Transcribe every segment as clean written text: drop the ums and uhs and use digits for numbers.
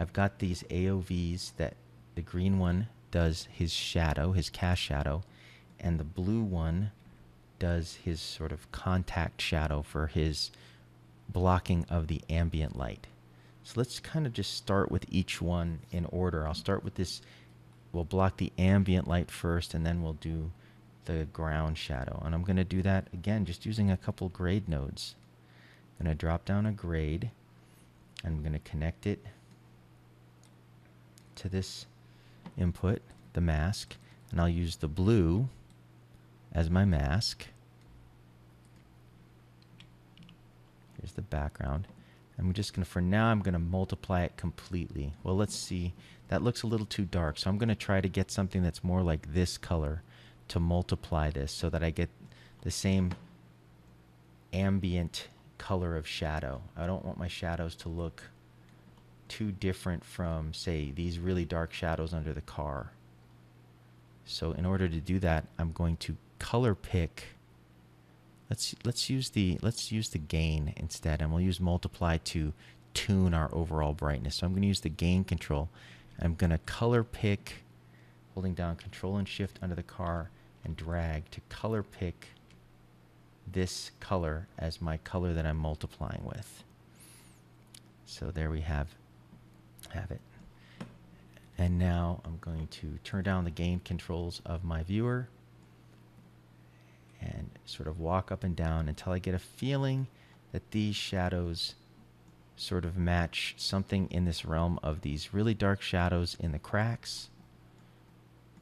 I've got these AOVs that the green one does his shadow, his cast shadow, and the blue one does his sort of contact shadow for his blocking of the ambient light. So let's kind of just start with each one in order. I'll start with this. We'll block the ambient light first, and then we'll do the ground shadow. And I'm going to do that again just using a couple grade nodes. I'm going to drop down a grade. I'm going to connect it to this input, the mask, and I'll use the blue as my mask. Here's the background. I'm just going to, for now, I'm going to multiply it completely. Well, let's see. That looks a little too dark, so I'm going to try to get something that's more like this color to multiply this so that I get the same ambient color of shadow. I don't want my shadows to look too different from, say, these really dark shadows under the car. So in order to do that, I'm going to color pick. Let's use the gain instead, and we'll use multiply to tune our overall brightness. So I'm going to use the gain control. I'm going to color pick, holding down Control and Shift under the car and drag to color pick this color as my color that I'm multiplying with. So there we have it. And now I'm going to turn down the gain controls of my viewer and sort of walk up and down until I get a feeling that these shadows sort of match something in this realm of these really dark shadows in the cracks,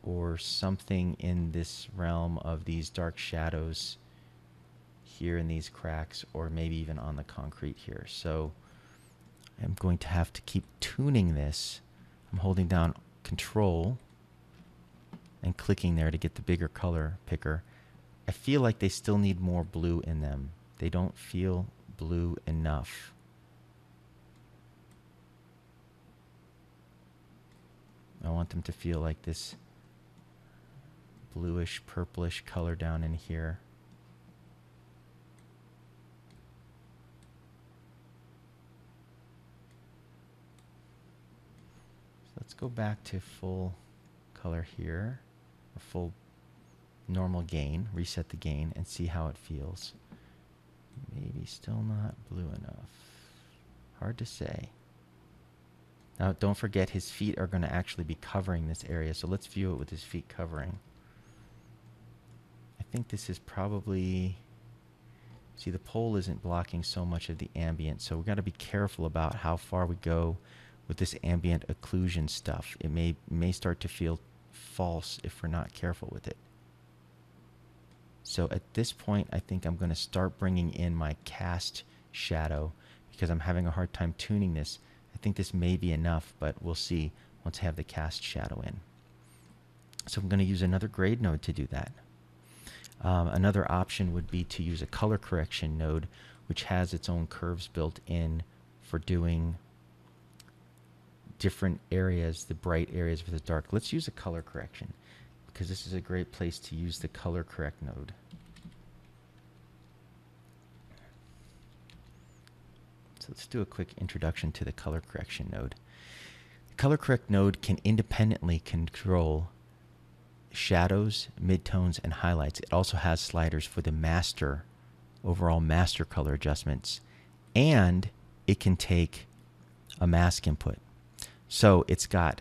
or something in this realm of these dark shadows here in these cracks, or maybe even on the concrete here. So I'm going to have to keep tuning this. I'm holding down Control and clicking there to get the bigger color picker. I feel like they still need more blue in them. They don't feel blue enough. I want them to feel like this bluish, purplish color down in here. So let's go back to full color here, or full normal gain, reset the gain, and see how it feels. Maybe still not blue enough. Hard to say. Now, don't forget his feet are going to actually be covering this area, so let's view it with his feet covering. I think this is probably... See, the pole isn't blocking so much of the ambient, so we've got to be careful about how far we go with this ambient occlusion stuff. It may start to feel false if we're not careful with it. So at this point, I think I'm going to start bringing in my cast shadow because I'm having a hard time tuning this. I think this may be enough, but we'll see once I have the cast shadow in. So I'm going to use another grade node to do that. Another option would be to use a color correction node, which has its own curves built in for doing different areas, the bright areas versus dark. Let's use a color correction, because this is a great place to use the color correct node. So let's do a quick introduction to the color correction node. The color correct node can independently control shadows, midtones, and highlights. It also has sliders for the master, overall master color adjustments, and it can take a mask input. So it's got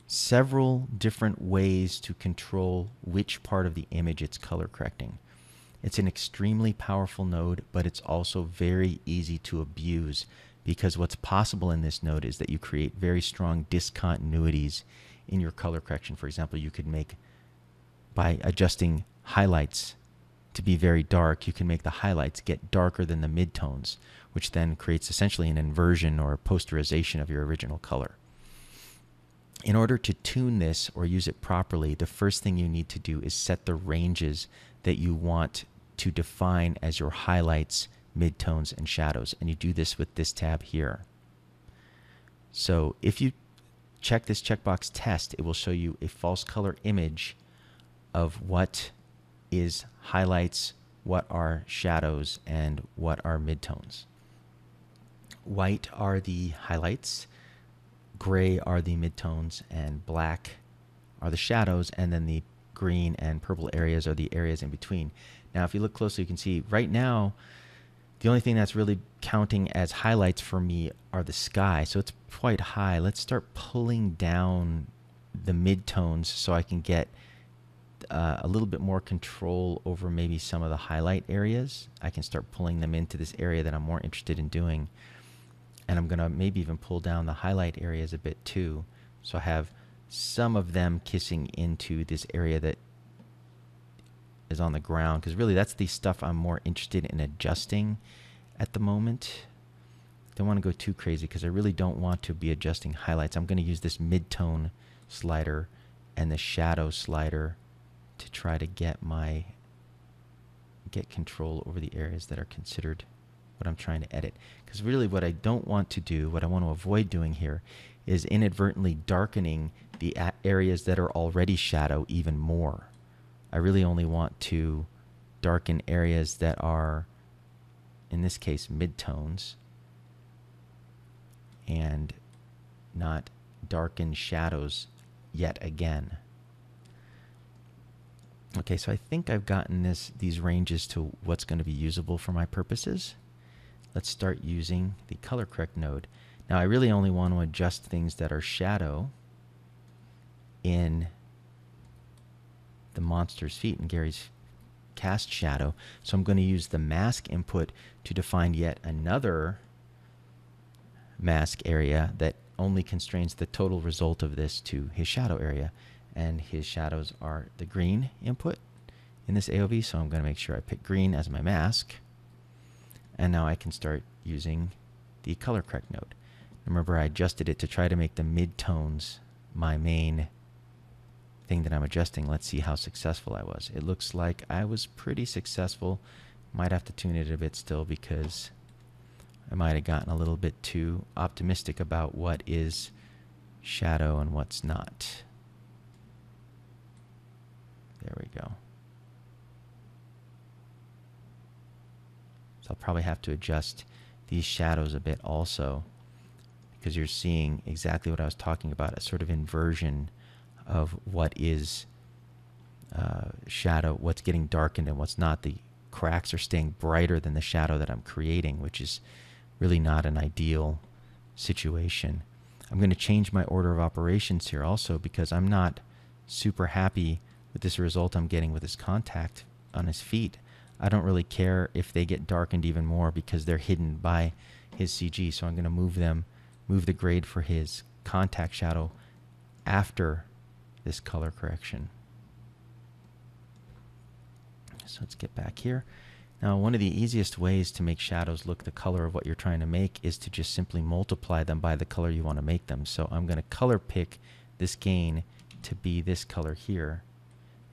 several different ways to control which part of the image it's color correcting. It's an extremely powerful node, but it's also very easy to abuse, because what's possible in this node is that you create very strong discontinuities in your color correction. For example, you could make, by adjusting highlights to be very dark, you can make the highlights get darker than the midtones, which then creates essentially an inversion or a posterization of your original color. In order to tune this or use it properly, the first thing you need to do is set the ranges that you want to define as your highlights, midtones, and shadows. And you do this with this tab here. So if you check this checkbox test, it will show you a false color image of what is highlights, what are shadows, and what are midtones. White are the highlights, gray are the midtones and black are the shadows, and then the green and purple areas are the areas in between. Now, if you look closely, you can see right now, the only thing that's really counting as highlights for me are the sky. So it's quite high. Let's start pulling down the midtones so I can get a little bit more control over maybe some of the highlight areas. I can start pulling them into this area that I'm more interested in doing. And I'm going to maybe even pull down the highlight areas a bit too. So I have some of them kissing into this area that is on the ground, because really that's the stuff I'm more interested in adjusting at the moment. Don't want to go too crazy because I really don't want to be adjusting highlights. I'm going to use this midtone slider and the shadow slider to try to get control over the areas that are considered what I'm trying to edit. Because really what I don't want to do, what I want to avoid doing here, is inadvertently darkening the areas that are already shadow even more. I really only want to darken areas that are, in this case, midtones, and not darken shadows yet again. Okay, so I think I've gotten these ranges to what's going to be usable for my purposes. Let's start using the color correct node. Now, I really only want to adjust things that are shadow in the monster's feet and Gary's cast shadow. So I'm going to use the mask input to define yet another mask area that only constrains the total result of this to his shadow area. And his shadows are the green input in this AOV. So I'm going to make sure I pick green as my mask. And now I can start using the color correct node. Remember, I adjusted it to try to make the midtones my main thing that I'm adjusting. Let's see how successful I was. It looks like I was pretty successful. Might have to tune it a bit still because I might have gotten a little bit too optimistic about what is shadow and what's not. There we go. So I'll probably have to adjust these shadows a bit also, because you're seeing exactly what I was talking about, a sort of inversion of what is shadow, what's getting darkened and what's not. The cracks are staying brighter than the shadow that I'm creating, which is really not an ideal situation. I'm going to change my order of operations here also because I'm not super happy with this result I'm getting with his contact on his feet. I don't really care if they get darkened even more because they're hidden by his CG. So I'm going to move the grade for his contact shadow after this color correction. So let's get back here. Now, one of the easiest ways to make shadows look the color of what you're trying to make is to just simply multiply them by the color you want to make them. So I'm going to color pick this gain to be this color here.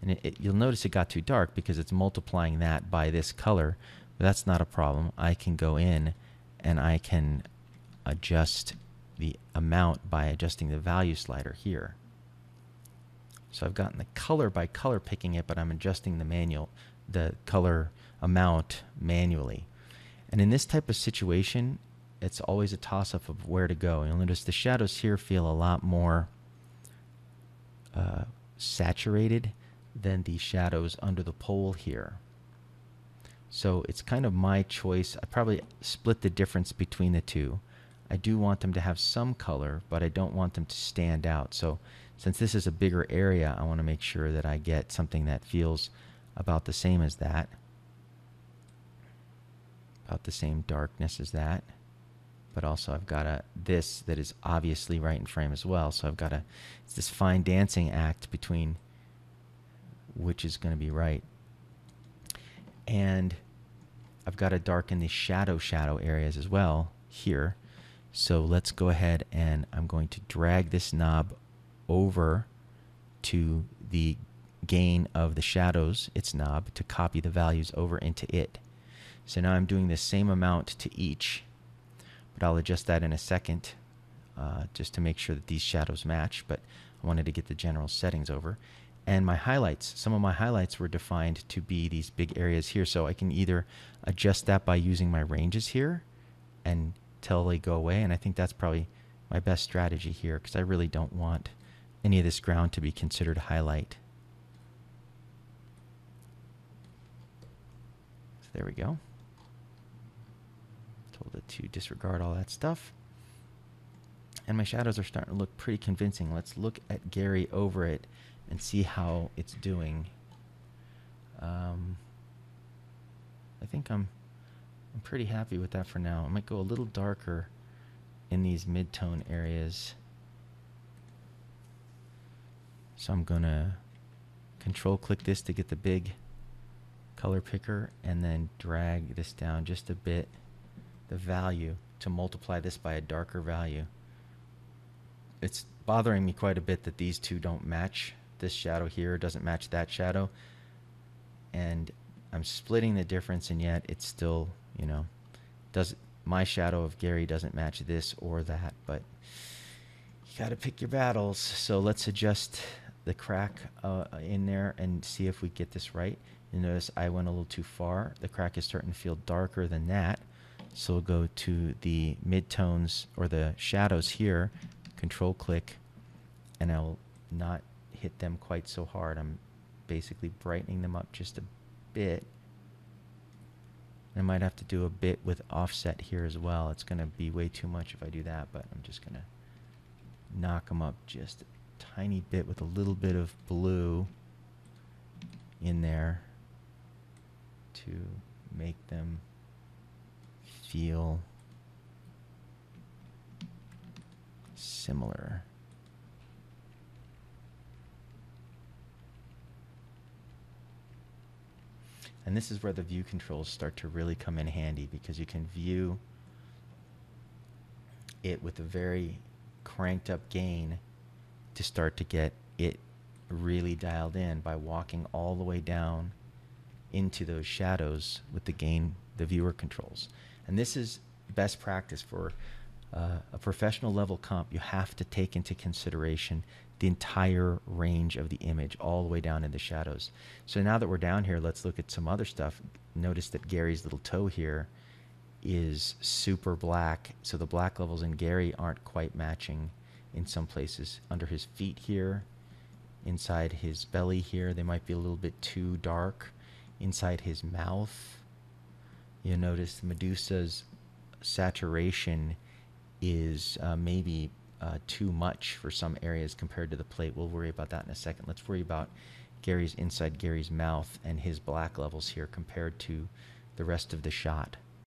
And you'll notice it got too dark because it's multiplying that by this color. But that's not a problem. I can go in and I can adjust the amount by adjusting the value slider here. So I've gotten the color by color picking it, but I'm adjusting the color amount manually. And in this type of situation, it's always a toss-up of where to go. You'll notice the shadows here feel a lot more saturated than the shadows under the pole here. So it's kind of my choice. I probably split the difference between the two. I do want them to have some color, but I don't want them to stand out. So since this is a bigger area, I want to make sure that I get something that feels about the same as that. About the same darkness as that. But also I've got this that is obviously right in frame as well. So I've got it's this fine dancing act between which is going to be right. And I've got to darken the shadow areas as well here. So let's go ahead and I'm going to drag this knob over to the gain of the shadows, its knob, to copy the values over into it. So now I'm doing the same amount to each, but I'll adjust that in a second just to make sure that these shadows match, but I wanted to get the general settings over. And my highlights, some of my highlights were defined to be these big areas here, so I can either adjust that by using my ranges here until they go away, and I think that's probably my best strategy here, because I really don't want any of this ground to be considered highlight. So there we go. Told it to disregard all that stuff. And my shadows are starting to look pretty convincing. Let's look at Gary over it and see how it's doing. I think I'm pretty happy with that for now. I might go a little darker in these mid-tone areas. So I'm gonna control click this to get the big color picker and then drag this down just a bit, the value, to multiply this by a darker value. It's bothering me quite a bit that these two don't match. This shadow here doesn't match that shadow, and I'm splitting the difference, and yet it's still, you know, my shadow of Gary doesn't match this or that, but you got to pick your battles. So let's adjust the crack in there and see if we get this right. You notice I went a little too far. The crack is starting to feel darker than that. So we'll go to the midtones or the shadows here, control click, and I'll not hit them quite so hard. I'm basically brightening them up just a bit. I might have to do a bit with offset here as well. It's going to be way too much if I do that, but I'm just going to knock them up just a tiny bit with a little bit of blue in there to make them feel similar. And this is where the view controls start to really come in handy, because you can view it with a very cranked up gain to start to get it really dialed in by walking all the way down into those shadows with the gain, the viewer controls. And this is best practice for a professional level comp. You have to take into consideration the entire range of the image all the way down in the shadows. So now that we're down here, let's look at some other stuff. Notice that Gary's little toe here is super black, so the black levels in Gary aren't quite matching in some places. Under his feet here, inside his belly here, they might be a little bit too dark. Inside his mouth, you notice Medusa's saturation is maybe too much for some areas compared to the plate. We'll worry about that in a second. Let's worry about inside Gary's mouth and his black levels here compared to the rest of the shot.